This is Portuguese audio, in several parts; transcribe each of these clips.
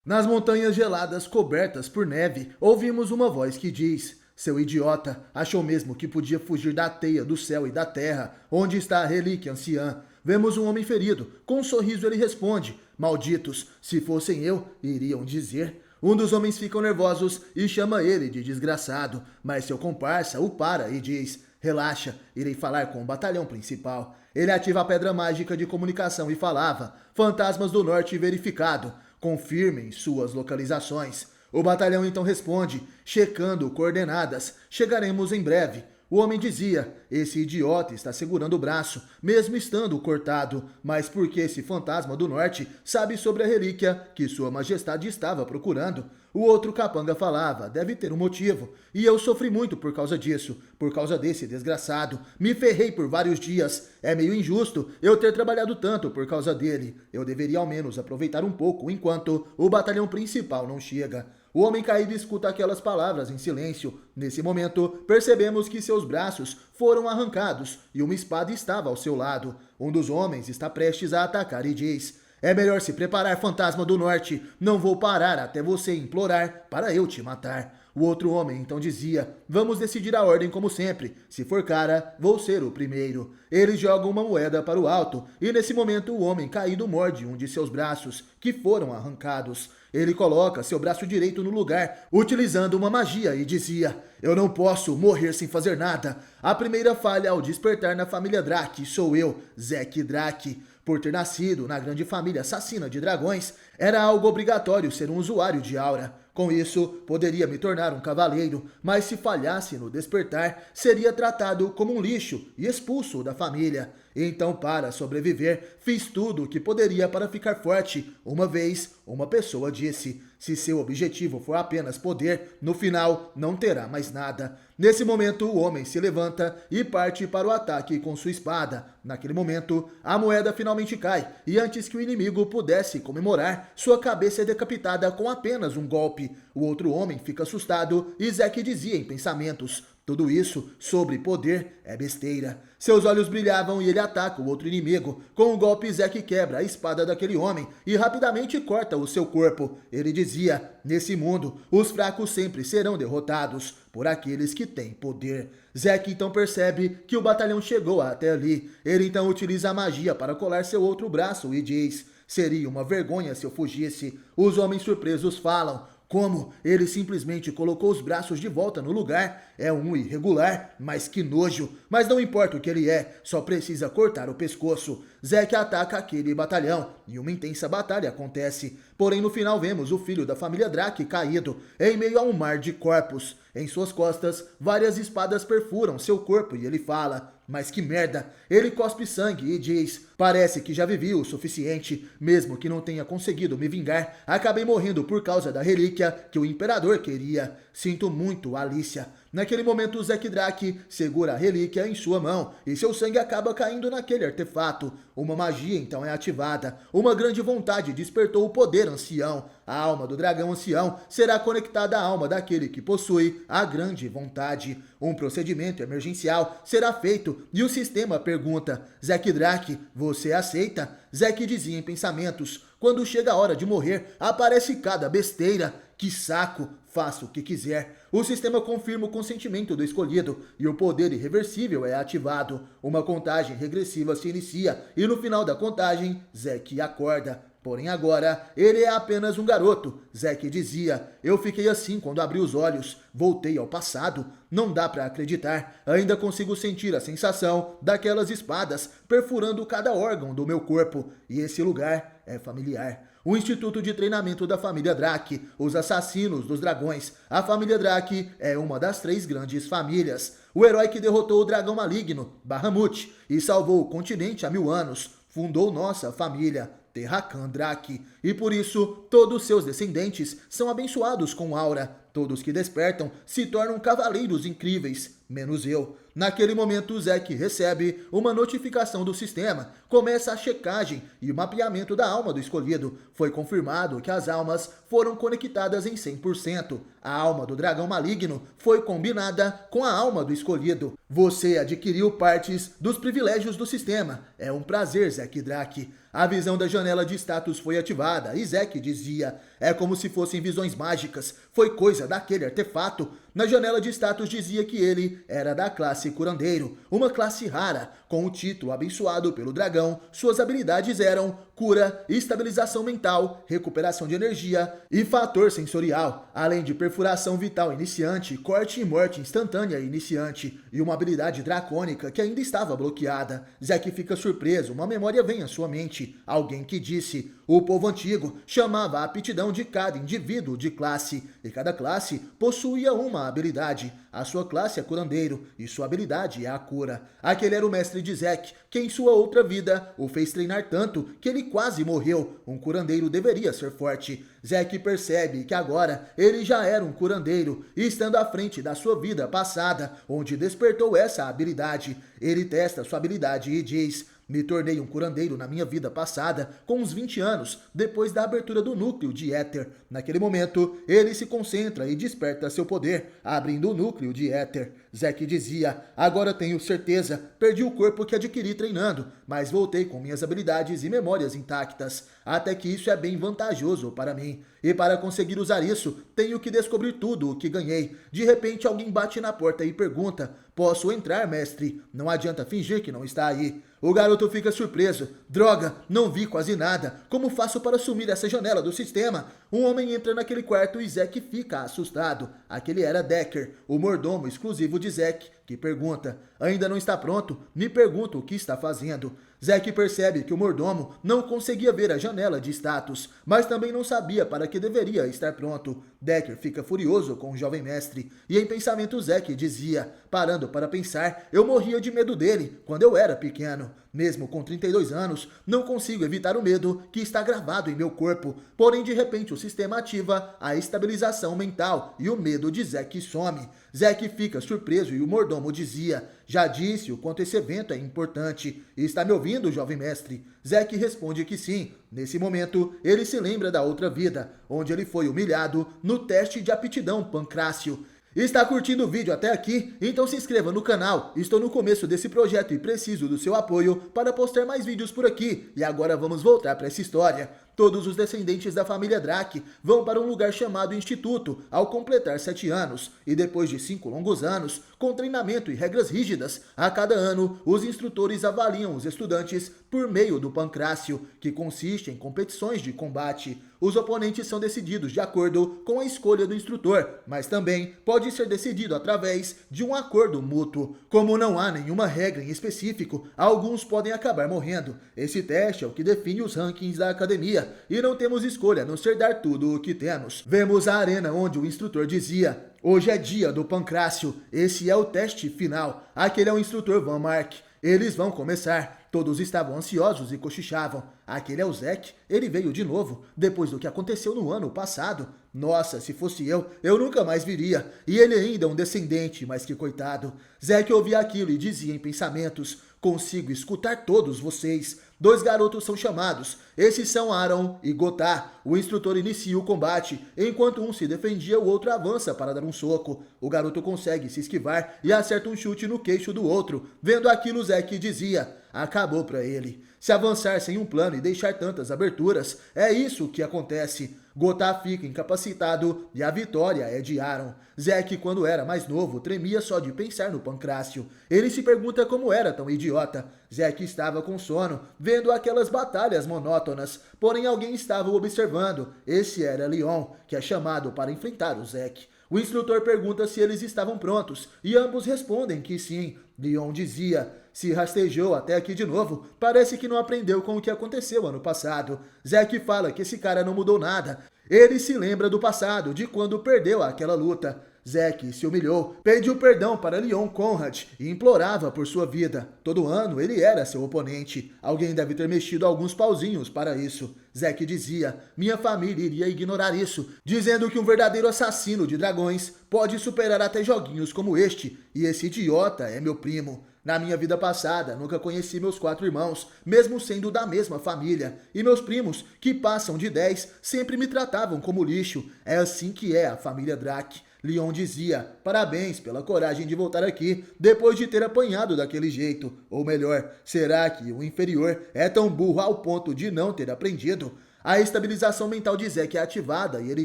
Nas montanhas geladas cobertas por neve, ouvimos uma voz que diz: Seu idiota, achou mesmo que podia fugir da teia do céu e da terra? Onde está a relíquia anciã? Vemos um homem ferido. Com um sorriso ele responde: Malditos, se fossem eu, iriam dizer. Um dos homens fica nervosos e chama ele de desgraçado, mas seu comparsa o para e diz: Relaxa, irei falar com o batalhão principal. Ele ativa a pedra mágica de comunicação e falava: Fantasmas do Norte verificado. Confirmem suas localizações. O batalhão então responde: Checando coordenadas. Chegaremos em breve. O homem dizia: Esse idiota está segurando o braço, mesmo estando cortado. Mas por que esse fantasma do norte sabe sobre a relíquia que sua majestade estava procurando? O outro capanga falava: Deve ter um motivo. E eu sofri muito por causa disso, por causa desse desgraçado. Me ferrei por vários dias. É meio injusto eu ter trabalhado tanto por causa dele. Eu deveria ao menos aproveitar um pouco enquanto o batalhão principal não chega. O homem caído escuta aquelas palavras em silêncio. Nesse momento, percebemos que seus braços foram arrancados e uma espada estava ao seu lado. Um dos homens está prestes a atacar e diz: É melhor se preparar, fantasma do norte. Não vou parar até você implorar para eu te matar. O outro homem então dizia: Vamos decidir a ordem como sempre. Se for cara, vou ser o primeiro. Ele joga uma moeda para o alto e nesse momento o homem caído morde um de seus braços, que foram arrancados. Ele coloca seu braço direito no lugar, utilizando uma magia e dizia: Eu não posso morrer sem fazer nada. A primeira falha ao despertar na família Drake sou eu, Zack Drake. Por ter nascido na grande família assassina de dragões, era algo obrigatório ser um usuário de aura. Com isso, poderia me tornar um cavaleiro, mas se falhasse no despertar, seria tratado como um lixo e expulso da família. Então, para sobreviver, fiz tudo o que poderia para ficar forte. Uma vez, uma pessoa disse: se seu objetivo for apenas poder, no final não terá mais nada. Nesse momento, o homem se levanta e parte para o ataque com sua espada. Naquele momento, a moeda finalmente cai, e antes que o inimigo pudesse comemorar, sua cabeça é decapitada com apenas um golpe. O outro homem fica assustado e Zack dizia em pensamentos: tudo isso sobre poder é besteira. Seus olhos brilhavam e ele ataca o outro inimigo. Com um golpe, Zack quebra a espada daquele homem e rapidamente corta o seu corpo. Ele dizia: nesse mundo, os fracos sempre serão derrotados por aqueles que têm poder. Zack então percebe que o batalhão chegou até ali. Ele então utiliza a magia para colar seu outro braço e diz: seria uma vergonha se eu fugisse. Os homens surpresos falam: como? Ele simplesmente colocou os braços de volta no lugar. É um irregular, mas que nojo. Mas não importa o que ele é, só precisa cortar o pescoço. Zack ataca aquele batalhão e uma intensa batalha acontece. Porém, no final vemos o filho da família Drake caído em meio a um mar de corpos. Em suas costas, várias espadas perfuram seu corpo e ele fala: mas que merda! Ele cospe sangue e diz: parece que já vivi o suficiente. Mesmo que não tenha conseguido me vingar, acabei morrendo por causa da relíquia que o imperador queria. Sinto muito, Alicia. Naquele momento, Zack Drake segura a relíquia em sua mão e seu sangue acaba caindo naquele artefato. Uma magia então é ativada. Uma grande vontade despertou o poder ancião. A alma do dragão ancião será conectada à alma daquele que possui a grande vontade. Um procedimento emergencial será feito e o sistema pergunta: Zack Drake, você aceita? Zack dizia em pensamentos: quando chega a hora de morrer, aparece cada besteira. Que saco, faça o que quiser. O sistema confirma o consentimento do escolhido e o poder irreversível é ativado. Uma contagem regressiva se inicia e no final da contagem, Zack acorda. Porém agora, ele é apenas um garoto. Zack dizia: eu fiquei assim quando abri os olhos. Voltei ao passado. Não dá pra acreditar. Ainda consigo sentir a sensação daquelas espadas perfurando cada órgão do meu corpo. E esse lugar é familiar. O Instituto de Treinamento da Família Drake, os Assassinos dos Dragões. A família Drake é uma das 3 grandes famílias. O herói que derrotou o dragão maligno, Bahamut, e salvou o continente há 1000 anos, fundou nossa família, Terrakan Drake. E por isso, todos seus descendentes são abençoados com aura. Todos que despertam se tornam cavaleiros incríveis, menos eu. Naquele momento, Zack recebe uma notificação do sistema. Começa a checagem e o mapeamento da alma do escolhido. Foi confirmado que as almas foram conectadas em 100%. A alma do dragão maligno foi combinada com a alma do escolhido. Você adquiriu partes dos privilégios do sistema. É um prazer, Zack Drake. A visão da janela de status foi ativada e Zack dizia: é como se fossem visões mágicas. Foi coisa daquele artefato. Na janela de status dizia que ele era da classe curandeiro, uma classe rara. Com o título abençoado pelo dragão, suas habilidades eram cura, estabilização mental, recuperação de energia e fator sensorial, além de perfuração vital iniciante, corte e morte instantânea iniciante e uma habilidade dracônica que ainda estava bloqueada. Zack fica surpreso, uma memória vem à sua mente. Alguém que disse: o povo antigo chamava a aptidão de cada indivíduo de classe, e cada classe possuía uma habilidade. A sua classe é curandeiro, e sua habilidade é a cura. Aquele era o mestre de Zack, que em sua outra vida o fez treinar tanto que ele quase morreu. Um curandeiro deveria ser forte. Zack percebe que agora ele já era um curandeiro, estando à frente da sua vida passada, onde despertou essa habilidade. Ele testa sua habilidade e diz: me tornei um curandeiro na minha vida passada, com uns 20 anos, depois da abertura do núcleo de éter. Naquele momento, ele se concentra e desperta seu poder, abrindo o núcleo de éter. Zack dizia: agora tenho certeza, perdi o corpo que adquiri treinando, mas voltei com minhas habilidades e memórias intactas. Até que isso é bem vantajoso para mim. E para conseguir usar isso, tenho que descobrir tudo o que ganhei. De repente, alguém bate na porta e pergunta: posso entrar, mestre? Não adianta fingir que não está aí. O garoto fica surpreso. Droga, não vi quase nada. Como faço para sumir essa janela do sistema? Um homem entra naquele quarto e Zack fica assustado. Aquele era Decker, o mordomo exclusivo de Zack, que pergunta: ainda não está pronto? Me pergunta o que está fazendo. Zack percebe que o mordomo não conseguia ver a janela de status, mas também não sabia para que deveria estar pronto. Decker fica furioso com o jovem mestre, e em pensamento Zack dizia: parando para pensar, eu morria de medo dele quando eu era pequeno. Mesmo com 32 anos, não consigo evitar o medo que está gravado em meu corpo. Porém, de repente, o sistema ativa a estabilização mental e o medo de Zack some. Zack fica surpreso e o mordomo dizia: já disse o quanto esse evento é importante. Está me ouvindo, jovem mestre? Zack responde que sim. Nesse momento, ele se lembra da outra vida, onde ele foi humilhado no teste de aptidão pancrácio. Está curtindo o vídeo até aqui? Então se inscreva no canal. Estou no começo desse projeto e preciso do seu apoio para postar mais vídeos por aqui. E agora vamos voltar para essa história. Todos os descendentes da família Drake vão para um lugar chamado Instituto ao completar 7 anos. E depois de 5 longos anos, com treinamento e regras rígidas, a cada ano os instrutores avaliam os estudantes por meio do pancrácio, que consiste em competições de combate. Os oponentes são decididos de acordo com a escolha do instrutor, mas também pode ser decidido através de um acordo mútuo. Como não há nenhuma regra em específico, alguns podem acabar morrendo. Esse teste é o que define os rankings da academia, e não temos escolha a não ser dar tudo o que temos. Vemos a arena onde o instrutor dizia: hoje é dia do pancrácio, esse é o teste final. Aquele é o instrutor Van Mark. Eles vão começar. Todos estavam ansiosos e cochichavam. Aquele é o Zack, ele veio de novo, depois do que aconteceu no ano passado. Nossa, se fosse eu nunca mais viria. E ele ainda é um descendente, mas que coitado. Zack ouvia aquilo e dizia em pensamentos: consigo escutar todos vocês. 2 garotos são chamados. Esses são Aaron e Gotar. O instrutor inicia o combate. Enquanto um se defendia, o outro avança para dar um soco. O garoto consegue se esquivar e acerta um chute no queixo do outro. Vendo aquilo, Zack dizia: acabou para ele. Se avançar sem um plano e deixar tantas aberturas, é isso que acontece. Gotar fica incapacitado e a vitória é de Aaron. Zack, quando era mais novo, tremia só de pensar no pancrácio. Ele se pergunta como era tão idiota. Zack estava com sono, vendo aquelas batalhas monótonas, porém alguém estava o observando. Esse era Leon, que é chamado para enfrentar o Zack. O instrutor pergunta se eles estavam prontos, e ambos respondem que sim. Leon dizia: se rastejou até aqui de novo, parece que não aprendeu com o que aconteceu ano passado. Zack fala que esse cara não mudou nada. Ele se lembra do passado, de quando perdeu aquela luta. Zack se humilhou, pediu perdão para Leon Conrad e implorava por sua vida. Todo ano ele era seu oponente. Alguém deve ter mexido alguns pauzinhos para isso. Zack dizia: minha família iria ignorar isso, dizendo que um verdadeiro assassino de dragões pode superar até joguinhos como este, e esse idiota é meu primo. Na minha vida passada, nunca conheci meus 4 irmãos, mesmo sendo da mesma família. E meus primos, que passam de 10, sempre me tratavam como lixo. É assim que é a família Drake. Leon dizia, parabéns pela coragem de voltar aqui depois de ter apanhado daquele jeito. Ou melhor, será que o inferior é tão burro ao ponto de não ter aprendido? A estabilização mental de Zack é ativada e ele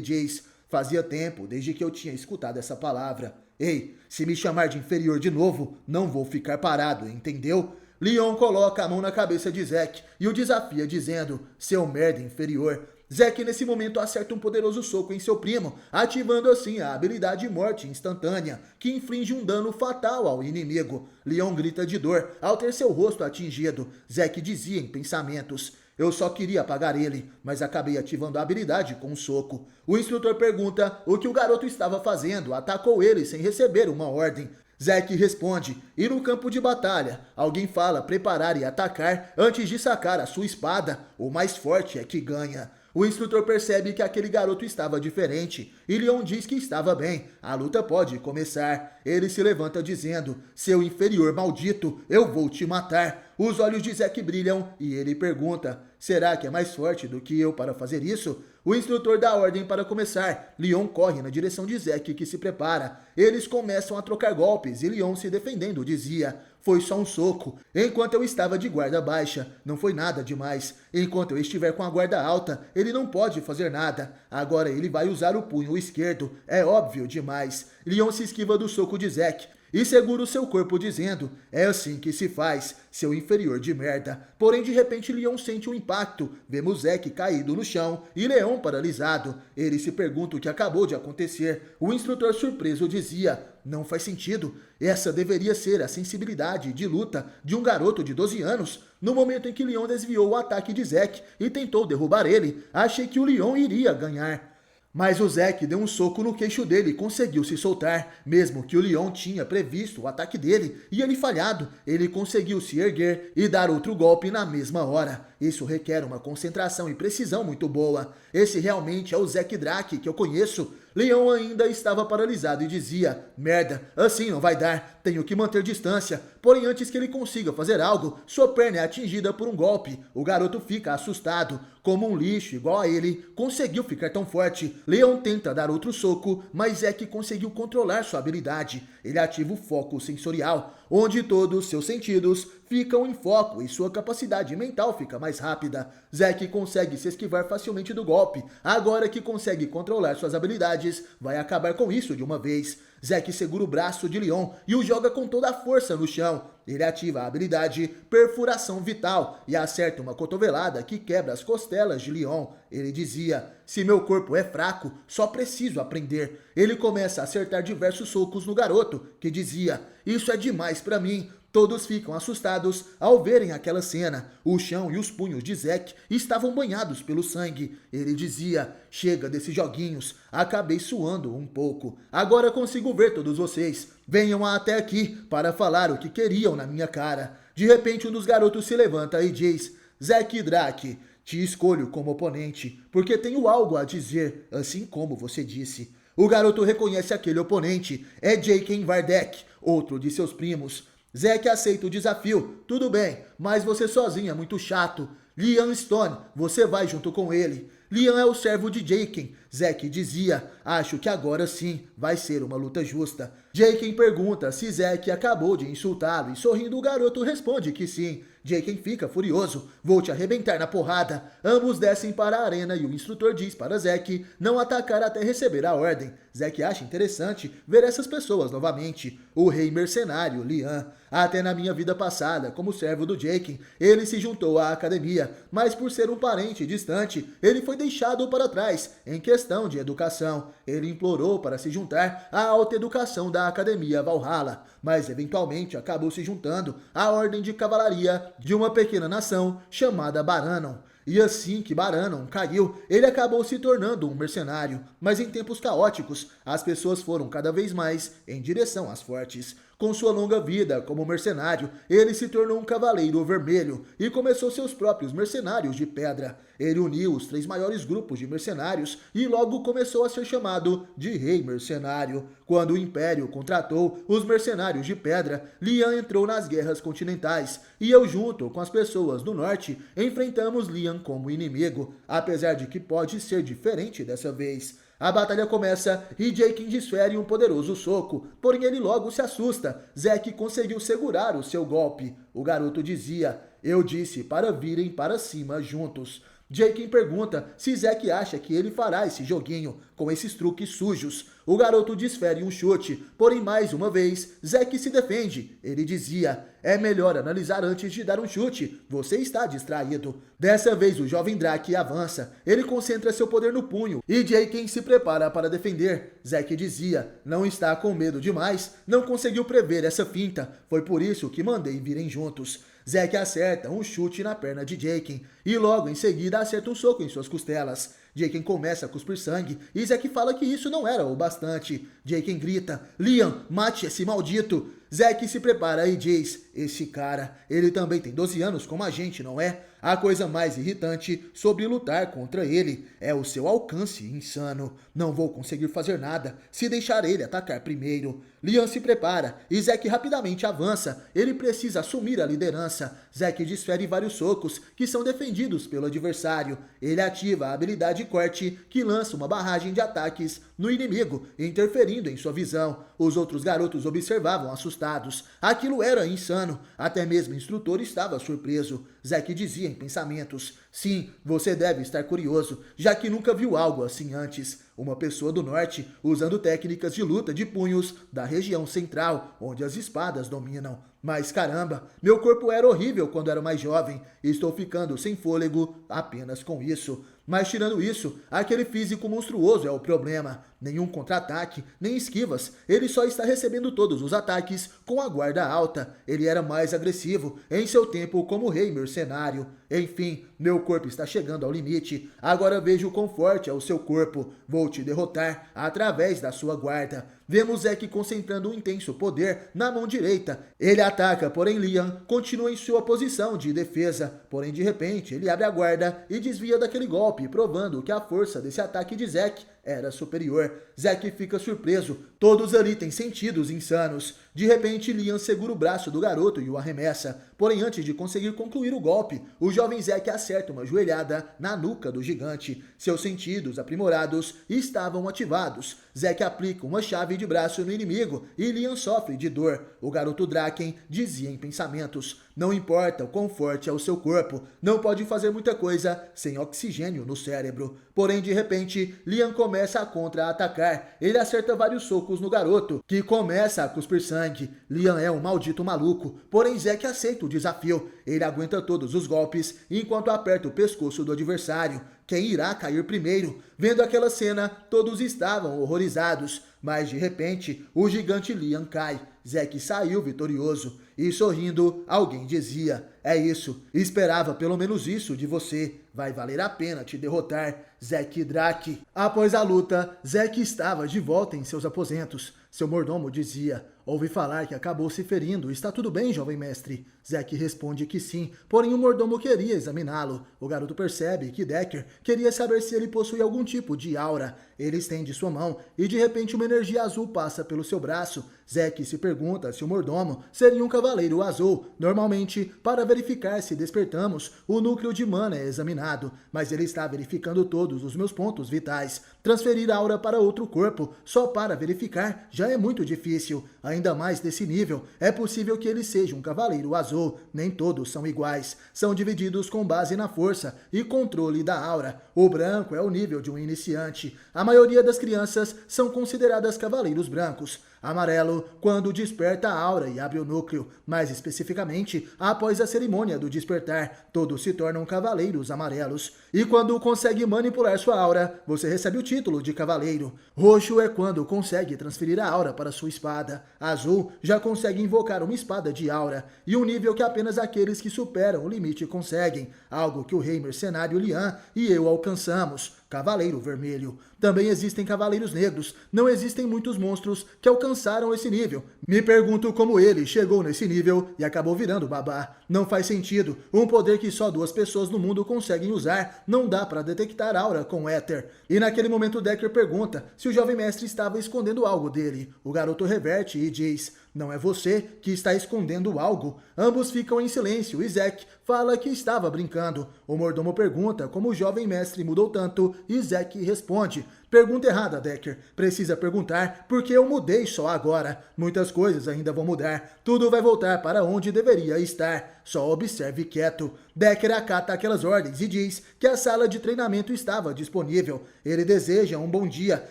diz, fazia tempo desde que eu tinha escutado essa palavra. Ei, se me chamar de inferior de novo, não vou ficar parado, entendeu? Leon coloca a mão na cabeça de Zack e o desafia dizendo, seu merda inferior. Zack nesse momento acerta um poderoso soco em seu primo, ativando assim a habilidade morte instantânea, que inflige um dano fatal ao inimigo. Leon grita de dor ao ter seu rosto atingido. Zack dizia em pensamentos, eu só queria apagar ele, mas acabei ativando a habilidade com um soco. O instrutor pergunta o que o garoto estava fazendo, atacou ele sem receber uma ordem. Zack responde, e no campo de batalha, alguém fala preparar e atacar antes de sacar a sua espada, o mais forte é que ganha. O instrutor percebe que aquele garoto estava diferente, e Leon diz que estava bem, a luta pode começar. Ele se levanta dizendo, seu inferior maldito, eu vou te matar. Os olhos de Zack brilham e ele pergunta, será que é mais forte do que eu para fazer isso? O instrutor dá ordem para começar. Leon corre na direção de Zack, que se prepara. Eles começam a trocar golpes e Leon se defendendo dizia, foi só um soco. Enquanto eu estava de guarda baixa, não foi nada demais. Enquanto eu estiver com a guarda alta, ele não pode fazer nada. Agora ele vai usar o punho esquerdo. É óbvio demais. Leon se esquiva do soco de Zack e segura o seu corpo dizendo, é assim que se faz, seu inferior de merda. Porém, de repente, Leon sente um impacto. Vemos Zack caído no chão e Leon paralisado. Ele se pergunta o que acabou de acontecer. O instrutor surpreso dizia, não faz sentido. Essa deveria ser a sensibilidade de luta de um garoto de 12 anos. No momento em que Leon desviou o ataque de Zack e tentou derrubar ele, achei que o Leon iria ganhar. Mas o Zack deu um soco no queixo dele e conseguiu se soltar, mesmo que o Leon tinha previsto o ataque dele e ele falhado, ele conseguiu se erguer e dar outro golpe na mesma hora. Isso requer uma concentração e precisão muito boa. Esse realmente é o Zack Drake que eu conheço. Leon ainda estava paralisado e dizia, merda, assim não vai dar, tenho que manter distância. Porém, antes que ele consiga fazer algo, sua perna é atingida por um golpe. O garoto fica assustado. Como um lixo igual a ele, conseguiu ficar tão forte. Leon tenta dar outro soco, mas Zack conseguiu controlar sua habilidade. Ele ativa o foco sensorial, onde todos seus sentidos ficam em foco e sua capacidade mental fica mais rápida. Zack consegue se esquivar facilmente do golpe. Agora que consegue controlar suas habilidades, vai acabar com isso de uma vez. Zack segura o braço de Leon e o joga com toda a força no chão. Ele ativa a habilidade Perfuração Vital e acerta uma cotovelada que quebra as costelas de Leon. Ele dizia, se meu corpo é fraco, só preciso aprender. Ele começa a acertar diversos socos no garoto, que dizia, isso é demais pra mim. Todos ficam assustados ao verem aquela cena. O chão e os punhos de Zack estavam banhados pelo sangue. Ele dizia, chega desses joguinhos, acabei suando um pouco. Agora consigo ver todos vocês. Venham até aqui para falar o que queriam na minha cara. De repente um dos garotos se levanta e diz, Zack Drake, te escolho como oponente, porque tenho algo a dizer, assim como você disse. O garoto reconhece aquele oponente, é Jaqen Vardek, outro de seus primos. Zack aceita o desafio, tudo bem, mas você sozinho é muito chato. Liam Stone, você vai junto com ele. Liam é o servo de Jaqen. Zack dizia, acho que agora sim vai ser uma luta justa. Jaqen pergunta se Zack acabou de insultá-lo e sorrindo o garoto responde que sim. Jaqen fica furioso, vou te arrebentar na porrada. Ambos descem para a arena e o instrutor diz para Zack não atacar até receber a ordem. Zack acha interessante ver essas pessoas novamente. O rei mercenário, Liam. Até na minha vida passada, como servo do Jaqen, ele se juntou à academia, mas por ser um parente distante, ele foi deixado para trás em questão de educação. Ele implorou para se juntar à alta educação da Academia Valhalla, mas eventualmente acabou se juntando à ordem de cavalaria de uma pequena nação chamada Baranon. E assim que Baranon caiu, ele acabou se tornando um mercenário. Mas em tempos caóticos, as pessoas foram cada vez mais em direção às fortes. Com sua longa vida como mercenário, ele se tornou um cavaleiro vermelho e começou seus próprios mercenários de pedra. Ele uniu os 3 maiores grupos de mercenários e logo começou a ser chamado de Rei Mercenário. Quando o Império contratou os mercenários de pedra, Liam entrou nas guerras continentais e eu, junto com as pessoas do norte, enfrentamos Liam como inimigo, apesar de que pode ser diferente dessa vez. A batalha começa e Jaqen desfere um poderoso soco, porém ele logo se assusta. Zack conseguiu segurar o seu golpe. O garoto dizia: "Eu disse para virem para cima juntos." Jaqen pergunta se Zack acha que ele fará esse joguinho, com esses truques sujos. O garoto desfere um chute, porém mais uma vez, Zack se defende. Ele dizia: "É melhor analisar antes de dar um chute, você está distraído." Dessa vez o jovem Drake avança, ele concentra seu poder no punho e Jaqen se prepara para defender. Zack dizia: "Não está com medo demais, não conseguiu prever essa finta, foi por isso que mandei virem juntos." Zack acerta um chute na perna de Jaqen e logo em seguida acerta um soco em suas costelas. Jaqen começa a cuspir sangue e Zack fala que isso não era o bastante. Jaqen grita: "Liam, mate esse maldito." Zack se prepara e diz: "Esse cara, ele também tem 12 anos como a gente, não é?" A coisa mais irritante sobre lutar contra ele é o seu alcance insano. Não vou conseguir fazer nada se deixar ele atacar primeiro. Liam se prepara e Zack rapidamente avança. Ele precisa assumir a liderança. Zack desfere vários socos que são defendidos pelo adversário. Ele ativa a habilidade corte que lança uma barragem de ataques no inimigo, interferindo em sua visão. Os outros garotos observavam assustados. Aquilo era insano. Até mesmo o instrutor estava surpreso. Zack dizia em pensamentos: "Sim, você deve estar curioso, já que nunca viu algo assim antes. Uma pessoa do norte usando técnicas de luta de punhos da região central, onde as espadas dominam. Mas caramba, meu corpo era horrível quando era mais jovem. Estou ficando sem fôlego apenas com isso. Mas tirando isso, aquele físico monstruoso é o problema. Nenhum contra-ataque, nem esquivas. Ele só está recebendo todos os ataques com a guarda alta. Ele era mais agressivo em seu tempo como rei mercenário. Enfim, meu corpo está chegando ao limite. Agora vejo quão forte é o seu corpo. Vou te derrotar através da sua guarda." Vemos Zack concentrando um intenso poder na mão direita. Ele ataca, porém Liam continua em sua posição de defesa. Porém, de repente, ele abre a guarda e desvia daquele golpe, provando que a força desse ataque de Zack era superior. Zack fica surpreso. Todos ali têm sentidos insanos. De repente, Liam segura o braço do garoto e o arremessa. Porém, antes de conseguir concluir o golpe, o jovem Zack acerta uma joelhada na nuca do gigante. Seus sentidos aprimorados estavam ativados. Zack aplica uma chave de braço no inimigo e Liam sofre de dor. O garoto Draken dizia em pensamentos: "Não importa o quão forte é o seu corpo, não pode fazer muita coisa sem oxigênio no cérebro." Porém, de repente, Liam começa a contra-atacar. Ele acerta vários socos no garoto, que começa a cuspir sangue. Liam é um maldito maluco, porém Zack aceita o desafio. Ele aguenta todos os golpes, enquanto aperta o pescoço do adversário. Quem irá cair primeiro? Vendo aquela cena, todos estavam horrorizados. Mas de repente, o gigante Liam cai. Zack saiu vitorioso. E sorrindo, alguém dizia: "É isso, esperava pelo menos isso de você. Vai valer a pena te derrotar, Zack Drake." Após a luta, Zack estava de volta em seus aposentos. Seu mordomo dizia: "Ouvi falar que acabou se ferindo. Está tudo bem, jovem mestre?" Zack responde que sim, porém o mordomo queria examiná-lo. O garoto percebe que Decker queria saber se ele possui algum tipo de aura. Ele estende sua mão e de repente uma energia azul passa pelo seu braço. Zack se pergunta se o mordomo seria um cavaleiro azul. Normalmente, para verificar se despertamos, o núcleo de mana é examinado, mas ele está verificando todos os meus pontos vitais. Transferir a aura para outro corpo só para verificar já é muito difícil. Ainda mais nesse nível, é possível que ele seja um cavaleiro azul. Nem todos são iguais. São divididos com base na força e controle da aura. O branco é o nível de um iniciante. A maioria das crianças são consideradas cavaleiros brancos. Amarelo, quando desperta a aura e abre o núcleo. Mais especificamente, após a cerimônia do despertar, todos se tornam cavaleiros amarelos. E quando consegue manipular sua aura, você recebe o título de cavaleiro. Roxo é quando consegue transferir a aura para sua espada. Azul já consegue invocar uma espada de aura. E um nível que apenas aqueles que superam o limite conseguem. Algo que o rei mercenário Liam e eu alcançamos. Cavaleiro Vermelho. Também existem cavaleiros negros. Não existem muitos monstros que alcançaram esse nível. Me pergunto como ele chegou nesse nível e acabou virando babá. Não faz sentido. Um poder que só 2 pessoas no mundo conseguem usar. Não dá para detectar aura com éter. E naquele momento Decker pergunta se o jovem mestre estava escondendo algo dele. O garoto reverte e diz: "Não é você que está escondendo algo." Ambos ficam em silêncio e Zack fala que estava brincando. O mordomo pergunta como o jovem mestre mudou tanto e Zack responde: Pergunta errada, Decker. Precisa perguntar porque eu mudei só agora. Muitas coisas ainda vão mudar. Tudo vai voltar para onde deveria estar. Só observe quieto. Decker acata aquelas ordens e diz que a sala de treinamento estava disponível. Ele deseja um bom dia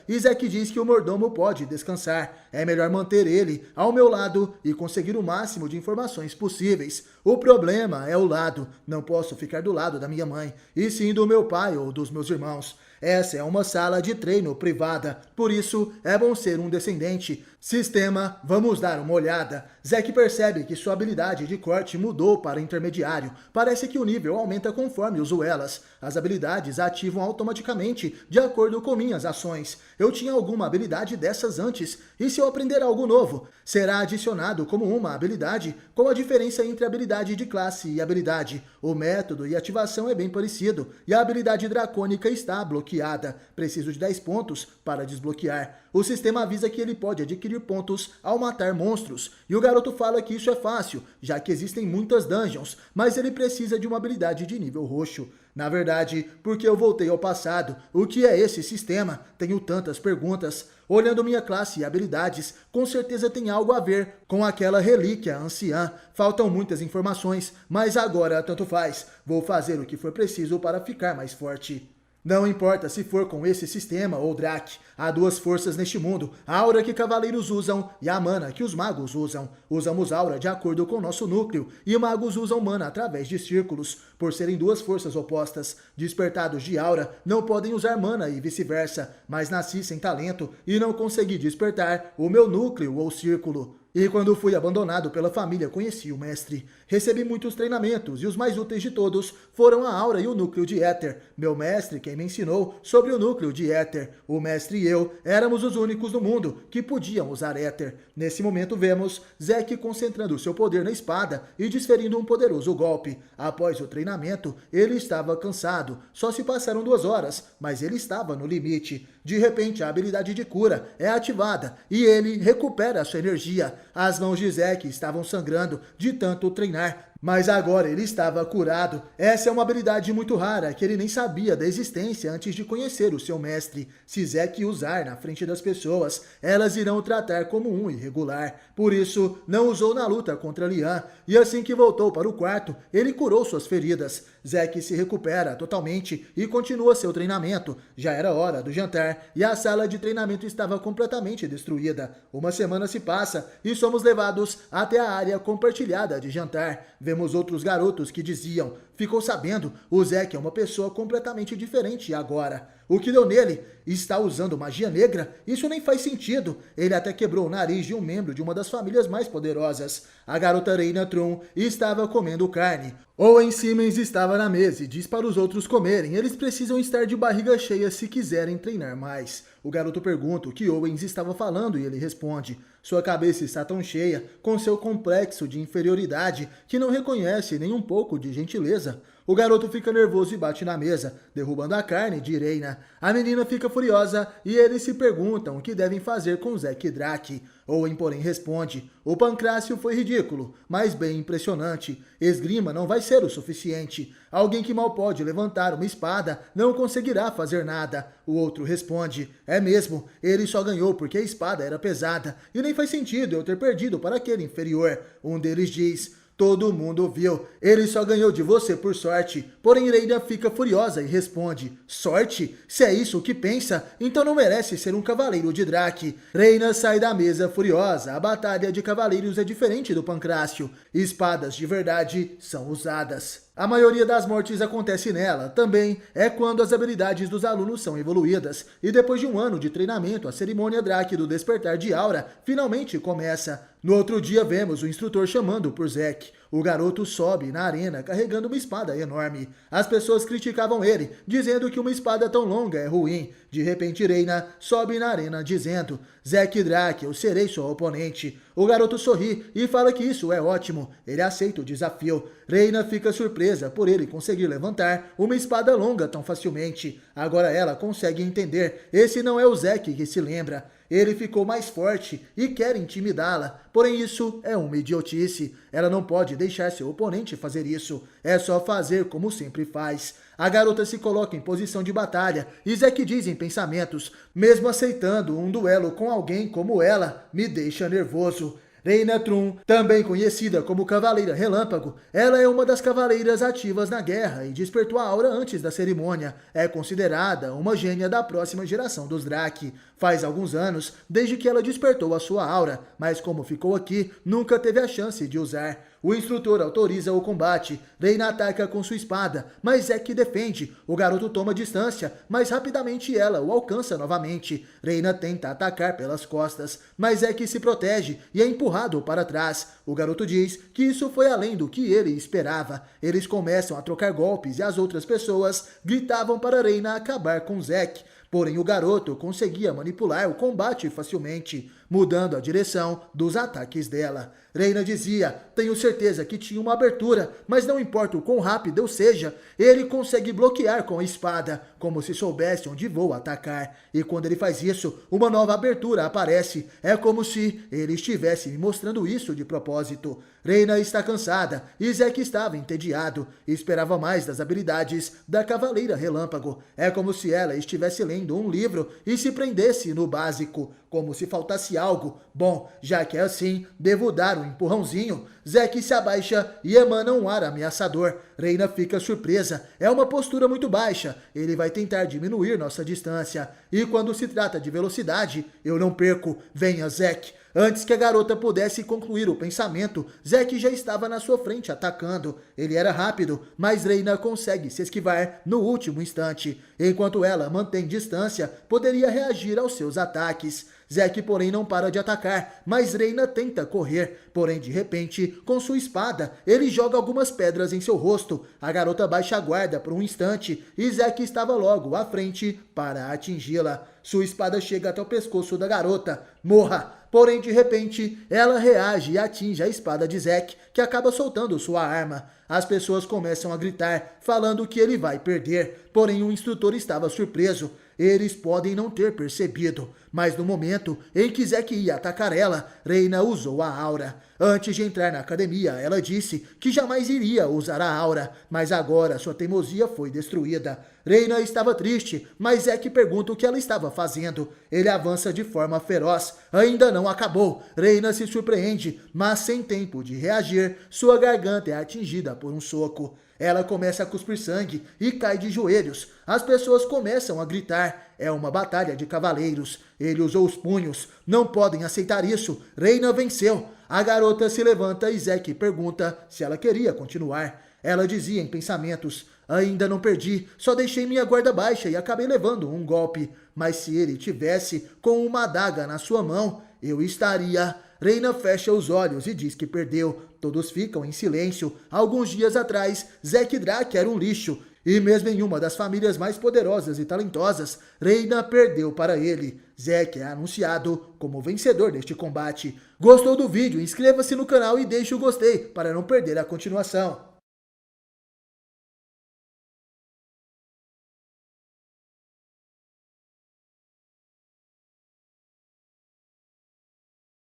e Zack diz que o mordomo pode descansar. É melhor manter ele ao meu lado e conseguir o máximo de informações possíveis. O problema é o lado. Não posso ficar do lado da minha mãe, e sim do meu pai ou dos meus irmãos. Essa é uma sala de treino privada, por isso é bom ser um descendente. Sistema, vamos dar uma olhada. Zack percebe que sua habilidade de corte mudou para intermediário. Parece que o nível aumenta conforme uso elas. As habilidades ativam automaticamente de acordo com minhas ações. Eu tinha alguma habilidade dessas antes, e se eu aprender algo novo, será adicionado como uma habilidade, com a diferença entre habilidade de classe e habilidade. O método e ativação é bem parecido, e a habilidade dracônica está bloqueada. Preciso de 10 pontos para desbloquear. O sistema avisa que ele pode adquirir pontos ao matar monstros, e o garoto fala que isso é fácil, já que existem muitas dungeons, mas ele precisa de uma habilidade de nível roxo. Na verdade, porque eu voltei ao passado. O que é esse sistema? Tenho tantas perguntas. Olhando minha classe e habilidades, com certeza tem algo a ver com aquela relíquia anciã. Faltam muitas informações, mas agora tanto faz. Vou fazer o que for preciso para ficar mais forte. Não importa se for com esse sistema ou Drac, há duas forças neste mundo, a aura que cavaleiros usam e a mana que os magos usam. Usamos aura de acordo com nosso núcleo, e magos usam mana através de círculos. Por serem duas forças opostas, despertados de aura não podem usar mana e vice-versa, mas nasci sem talento e não consegui despertar o meu núcleo ou círculo. E quando fui abandonado pela família, conheci o mestre. Recebi muitos treinamentos e os mais úteis de todos foram a aura e o núcleo de éter. Meu mestre quem me ensinou sobre o núcleo de éter. O mestre e eu éramos os únicos no mundo que podiam usar éter. Nesse momento vemos Zack concentrando seu poder na espada e desferindo um poderoso golpe. Após o treinamento, ele estava cansado. Só se passaram 2 horas, mas ele estava no limite. De repente, a habilidade de cura é ativada e ele recupera sua energia. As mãos de Zack estavam sangrando de tanto treinar, mas agora ele estava curado. Essa é uma habilidade muito rara que ele nem sabia da existência antes de conhecer o seu mestre. Se Zack usar na frente das pessoas, elas irão o tratar como um irregular. Por isso, não usou na luta contra Lian, e assim que voltou para o quarto, ele curou suas feridas. Zack se recupera totalmente e continua seu treinamento. Já era hora do jantar e a sala de treinamento estava completamente destruída. Uma semana se passa e somos levados até a área compartilhada de jantar. Vemos outros garotos que diziam: ficou sabendo, o Zack é uma pessoa completamente diferente agora. O que deu nele? Está usando magia negra? Isso nem faz sentido. Ele até quebrou o nariz de um membro de uma das famílias mais poderosas. A garota Reina Tron estava comendo carne. Owen Simmons estava na mesa e diz para os outros comerem. Eles precisam estar de barriga cheia se quiserem treinar mais. O garoto pergunta o que Owens estava falando e ele responde: sua cabeça está tão cheia, com seu complexo de inferioridade, que não reconhece nem um pouco de gentileza. O garoto fica nervoso e bate na mesa, derrubando a carne de Reina. A menina fica furiosa e eles se perguntam o que devem fazer com Zack e Drac. Owen, porém, responde: o Pancrácio foi ridículo, mas bem impressionante. Esgrima não vai ser o suficiente. Alguém que mal pode levantar uma espada não conseguirá fazer nada. O outro responde: é mesmo, ele só ganhou porque a espada era pesada, e nem faz sentido eu ter perdido para aquele inferior. Um deles diz: todo mundo viu. Ele só ganhou de você por sorte. Porém, Reina fica furiosa e responde: sorte? Se é isso o que pensa, então não merece ser um cavaleiro de Drac. Reina sai da mesa furiosa. A batalha de cavaleiros é diferente do Pancrácio. Espadas de verdade são usadas. A maioria das mortes acontece nela. Também é quando as habilidades dos alunos são evoluídas. E depois de um ano de treinamento, a cerimônia Drac do Despertar de Aura finalmente começa. No outro dia vemos o instrutor chamando por Zack. O garoto sobe na arena carregando uma espada enorme. As pessoas criticavam ele, dizendo que uma espada tão longa é ruim. De repente, Reina sobe na arena dizendo: Zack Drac, eu serei seu oponente. O garoto sorri e fala que isso é ótimo. Ele aceita o desafio. Reina fica surpresa por ele conseguir levantar uma espada longa tão facilmente. Agora ela consegue entender. Esse não é o Zack que se lembra. Ele ficou mais forte e quer intimidá-la, porém isso é uma idiotice. Ela não pode deixar seu oponente fazer isso, é só fazer como sempre faz. A garota se coloca em posição de batalha e Zack diz em pensamentos: mesmo aceitando um duelo com alguém como ela, me deixa nervoso. Reina Trum, também conhecida como Cavaleira Relâmpago, ela é uma das cavaleiras ativas na guerra e despertou a aura antes da cerimônia. É considerada uma gênia da próxima geração dos Draki. Faz alguns anos desde que ela despertou a sua aura, mas como ficou aqui, nunca teve a chance de usar. O instrutor autoriza o combate. Reina ataca com sua espada, mas Zack defende. O garoto toma distância, mas rapidamente ela o alcança novamente. Reina tenta atacar pelas costas, mas Zack se protege e é empurrado para trás. O garoto diz que isso foi além do que ele esperava. Eles começam a trocar golpes e as outras pessoas gritavam para Reina acabar com Zack. Porém, o garoto conseguia manipular o combate facilmente, mudando a direção dos ataques dela. Reina dizia: tenho certeza que tinha uma abertura, mas não importa o quão rápido eu seja, ele consegue bloquear com a espada, como se soubesse onde vou atacar. E quando ele faz isso, uma nova abertura aparece. É como se ele estivesse me mostrando isso de propósito. Reina está cansada e Zack estava entediado e esperava mais das habilidades da Cavaleira Relâmpago. É como se ela estivesse lendo um livro e se prendesse no básico, como se faltasse algo. Bom, já que é assim, devo dar um empurrãozinho. Zack se abaixa e emana um ar ameaçador. Reina fica surpresa. É uma postura muito baixa. Ele vai tentar diminuir nossa distância. E quando se trata de velocidade, eu não perco. Venha, Zack. Antes que a garota pudesse concluir o pensamento, Zack já estava na sua frente atacando. Ele era rápido, mas Reina consegue se esquivar no último instante. Enquanto ela mantém distância, poderia reagir aos seus ataques. Zack, porém, não para de atacar, mas Reina tenta correr. Porém, de repente, com sua espada, ele joga algumas pedras em seu rosto. A garota baixa a guarda por um instante e Zack estava logo à frente para atingi-la. Sua espada chega até o pescoço da garota. Morra! Porém, de repente, ela reage e atinge a espada de Zack, que acaba soltando sua arma. As pessoas começam a gritar, falando que ele vai perder. Porém, o instrutor estava surpreso. Eles podem não ter percebido, mas no momento em que Zack ia atacar ela, Reina usou a aura. Antes de entrar na academia, ela disse que jamais iria usar a aura, mas agora sua teimosia foi destruída. Reina estava triste, mas Zack pergunta o que ela estava fazendo. Ele avança de forma feroz. Ainda não acabou. Reina se surpreende, mas sem tempo de reagir, sua garganta é atingida por um soco. Ela começa a cuspir sangue e cai de joelhos. As pessoas começam a gritar. É uma batalha de cavaleiros. Ele usou os punhos. Não podem aceitar isso. Reina venceu. A garota se levanta e Zack pergunta se ela queria continuar. Ela dizia em pensamentos: ainda não perdi, só deixei minha guarda baixa e acabei levando um golpe. Mas se ele tivesse com uma adaga na sua mão, eu estaria... Reina fecha os olhos e diz que perdeu. Todos ficam em silêncio. Alguns dias atrás, Zack Drake era um lixo. E mesmo em uma das famílias mais poderosas e talentosas, Reina perdeu para ele. Zack é anunciado como vencedor deste combate. Gostou do vídeo? Inscreva-se no canal e deixe o gostei para não perder a continuação.